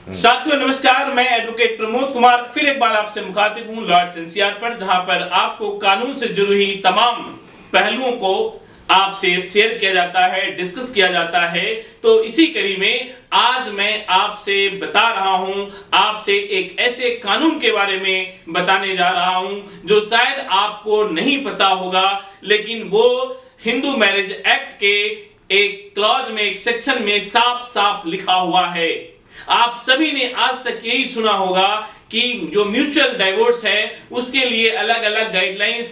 साथियों नमस्कार, मैं एडवोकेट प्रमोद कुमार फिर एक बार आपसे मुखातिब हूं लॉर्ड्स एनसीआर पर, जहां पर आपको कानून से जुड़ी हुई तमाम पहलुओं को आपसे शेयर किया जाता है, डिस्कस किया जाता है। तो इसी कड़ी में आज मैं आपसे बता रहा हूं, आपसे एक ऐसे कानून के बारे में बताने जा रहा हूं जो शायद आपको नहीं पता होगा, लेकिन वो हिंदू मैरिज एक्ट के एक क्लॉज में, एक सेक्शन में साफ साफ लिखा हुआ है। आप सभी ने आज तक यही सुना होगा कि जो म्यूचुअल डाइवोर्स है उसके लिए अलग अलग गाइडलाइंस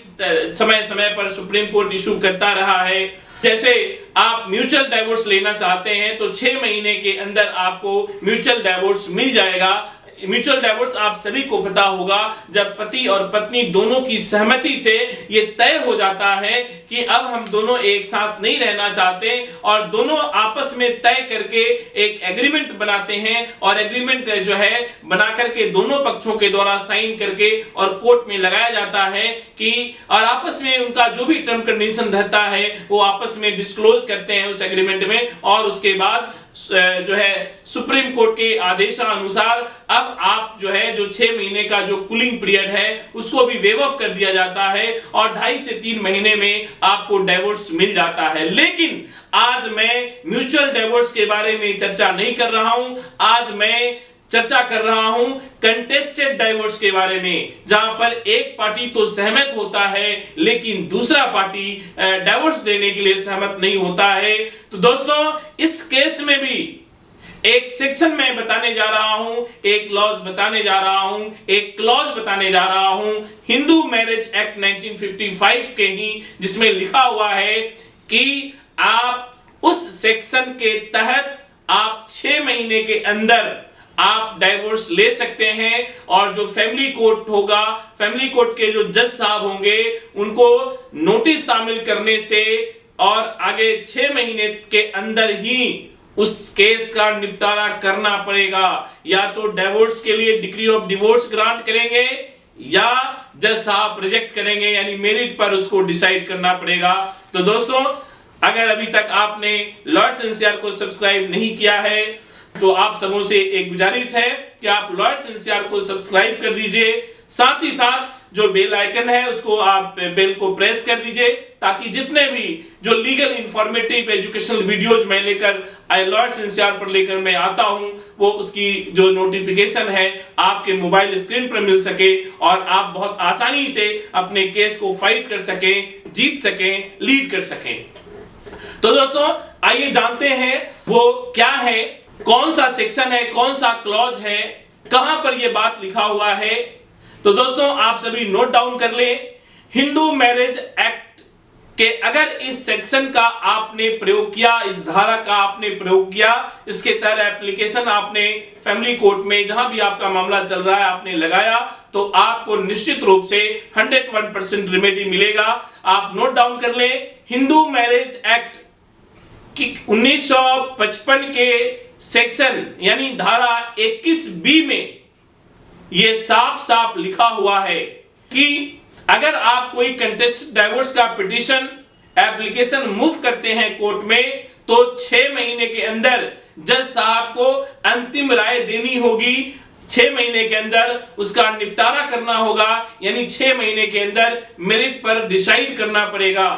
समय समय पर सुप्रीम कोर्ट इशू करता रहा है। जैसे आप म्यूचुअल डाइवोर्स लेना चाहते हैं तो 6 महीने के अंदर आपको म्यूचुअल डाइवोर्स मिल जाएगा। म्यूचुअल डाइवोर्स आप सभी को पता होगा जब पति और पत्नी दोनों की सहमति से ये तय हो जाता है कि अब हम दोनों एक साथ नहीं रहना चाहते और दोनों आपस में तय करके एक एग्रीमेंट बनाते हैं और एग्रीमेंट जो है बना करके दोनों पक्षों के द्वारा साइन करके और कोर्ट में लगाया जाता है कि और आपस में उनका जो भी टर्म कंडीशन रहता है वो आपस में डिस्क्लोज करते हैं उस एग्रीमेंट में। और उसके बाद जो है सुप्रीम कोर्ट के आदेशानुसार अब आप जो है जो 6 महीने का जो कूलिंग पीरियड है उसको भी वेव ऑफ कर दिया जाता है और 2.5 से 3 महीने में आपको डाइवोर्स मिल जाता है। लेकिन आज मैं म्यूचुअल डाइवोर्स के बारे में चर्चा नहीं कर रहा हूं, आज मैं चर्चा कर रहा हूं कंटेस्टेड डाइवोर्स के बारे में, जहां पर एक पार्टी तो सहमत होता है लेकिन दूसरा पार्टी डाइवोर्स देने के लिए सहमत नहीं होता है। तो दोस्तों इस केस में भी एक सेक्शन में बताने जा रहा हूं, एक लॉज बताने जा रहा हूं, एक क्लॉज बताने जा रहा हूं हिंदू मैरिज एक्ट 1955 के ही, जिसमें लिखा हुआ है कि आप उस सेक्शन के तहत आप 6 महीने के अंदर आप डाइवोर्स ले सकते हैं और जो फैमिली कोर्ट होगा, फैमिली कोर्ट के जो जज साहब होंगे उनको नोटिस तामील करने से और आगे 6 महीने के अंदर ही उस केस का निपटारा करना पड़ेगा। या तो डाइवोर्स के लिए डिक्री ऑफ डिवोर्स ग्रांट करेंगे या जज साहब रिजेक्ट करेंगे, यानी मेरिट पर उसको डिसाइड करना पड़ेगा। तो दोस्तों अगर अभी तक आपने लॉर्ड्स एनसीआर को सब्सक्राइब नहीं किया है तो आप सबों से एक गुजारिश है कि आप लॉर्ड्स एनसीआर को सब्सक्राइब कर दीजिए, साथ ही साथ जो बेल आइकन है उसको आप बेल को प्रेस कर दीजिए ताकि जितने भी जो लीगल इंफॉर्मेटिव एजुकेशनल वीडियोज मैं लेकर लॉर्ड्स एनसीआर पर लेकर मैं आता हूं वो उसकी जो नोटिफिकेशन है आपके मोबाइल स्क्रीन पर मिल सके और आप बहुत आसानी से अपने केस को फाइट कर सकें, जीत सकें, लीड कर सकें। तो दोस्तों आइए जानते हैं वो क्या है, कौन सा सेक्शन है, कौन सा क्लॉज है, कहां पर यह बात लिखा हुआ है। तो दोस्तों आप सभी नोट डाउन कर लें। हिंदू मैरिज एक्ट के अगर इस सेक्शन का आपने प्रयोग किया, इस धारा का आपने प्रयोग किया, इसके तहत एप्लीकेशन आपने फैमिली कोर्ट में जहां भी आपका मामला चल रहा है आपने लगाया तो आपको निश्चित रूप से 101% रेमेडी मिलेगा। आप नोट डाउन कर लें। हिंदू मैरिज एक्ट की 1955 के सेक्शन यानी धारा 21B में यह साफ साफ लिखा हुआ है कि अगर आप कोई कंटेस्ट डाइवोर्स का पिटीशन एप्लीकेशन मूव करते हैं कोर्ट में तो 6 महीने के अंदर जज साहब को अंतिम राय देनी होगी। 6 महीने के अंदर उसका निपटारा करना होगा, यानी 6 महीने के अंदर मेरिट पर डिसाइड करना पड़ेगा।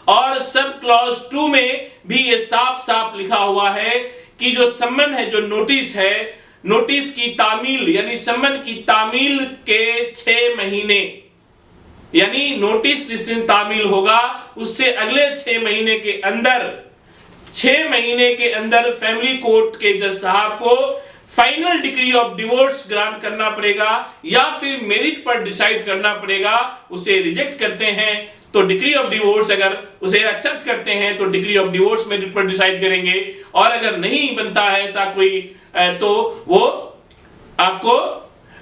और सब क्लॉज 2 में भी ये साफ साफ लिखा हुआ है कि जो सम्मन है, जो नोटिस है, नोटिस की तामील यानी सम्मन की तामील के 6 महीने यानी नोटिस जिस दिन तामील होगा उससे अगले 6 महीने के अंदर 6 महीने के अंदर फैमिली कोर्ट के जज साहब को final decree of divorce grant करना पड़ेगा या फिर मेरिट पर डिसाइड करना पड़ेगा। उसे रिजेक्ट करते हैं तो डिक्री ऑफ डिवोर्स, अगर उसे एक्सेप्ट करते हैं तो डिक्री ऑफ डिवोर्स मेरिट पर डिसाइड करेंगे और अगर नहीं बनता है ऐसा कोई तो वो आपको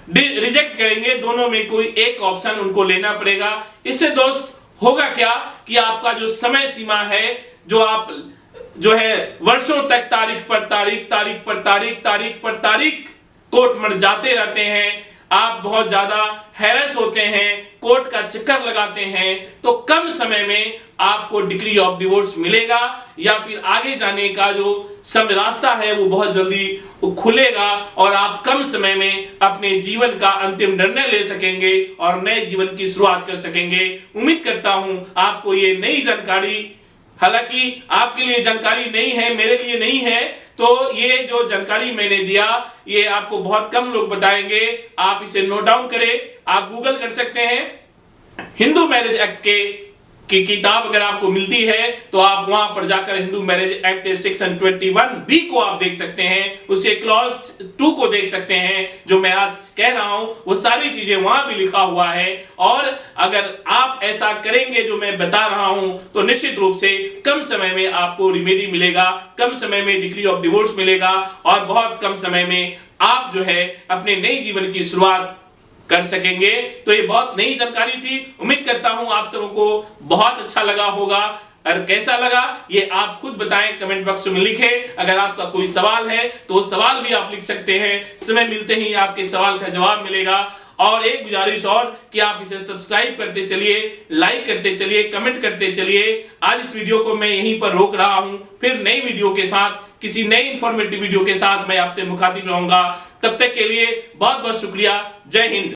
रिजेक्ट करेंगे। दोनों में कोई एक ऑप्शन उनको लेना पड़ेगा। इससे दोस्त होगा क्या कि आपका जो समय सीमा है, जो आप जो है वर्षों तक तारीख पर तारीख कोर्ट में जाते रहते हैं, आप बहुत ज्यादा हैरेस होते हैं, कोर्ट का चक्कर लगाते हैं तो कम समय में आपको डिग्री ऑफ डिवोर्स मिलेगा, या फिर आगे जाने का जो समय रास्ता है वो बहुत जल्दी खुलेगा और आप कम समय में अपने जीवन का अंतिम निर्णय ले सकेंगे और नए जीवन की शुरुआत कर सकेंगे। उम्मीद करता हूं आपको ये नई जानकारी, हालांकि आपके लिए जानकारी नहीं है, मेरे लिए नहीं है, तो ये जो जानकारी मैंने दिया ये आपको बहुत कम लोग बताएंगे। आप इसे नोट डाउन करें, आप गूगल कर सकते हैं। हिंदू मैरिज एक्ट की किताब अगर आपको मिलती है तो आप वहां पर जाकर Hindu marriage act section 21B को आप देख सकते हैं, उसके क्लॉज 2 को देख सकते हैं। जो मैं आज कह रहा हूं वो सारी चीजें वहां भी लिखा हुआ है, और अगर आप ऐसा करेंगे जो मैं बता रहा हूं तो निश्चित रूप से कम समय में आपको रिमेडी मिलेगा, कम समय में डिग्री ऑफ डिवोर्स मिलेगा और बहुत कम समय में आप जो है अपने नए जीवन की शुरुआत कर सकेंगे। तो ये बहुत नई जानकारी थी। उम्मीद करता हूं आप सबों को बहुत अच्छा लगा होगा, और कैसा लगा ये आप खुद बताएं, कमेंट बॉक्स में लिखें। अगर आपका कोई सवाल है तो सवाल भी आप लिख सकते हैं, समय मिलते ही आपके सवाल का जवाब मिलेगा। और एक गुजारिश और कि आप इसे सब्सक्राइब करते चलिए, लाइक करते चलिए, कमेंट करते चलिए। आज इस वीडियो को मैं यहीं पर रोक रहा हूं, फिर नई वीडियो के साथ, किसी नई इंफॉर्मेटिव वीडियो के साथ मैं आपसे मुखातिब रहूंगा। तब तक के लिए बहुत बहुत शुक्रिया। जय हिंद।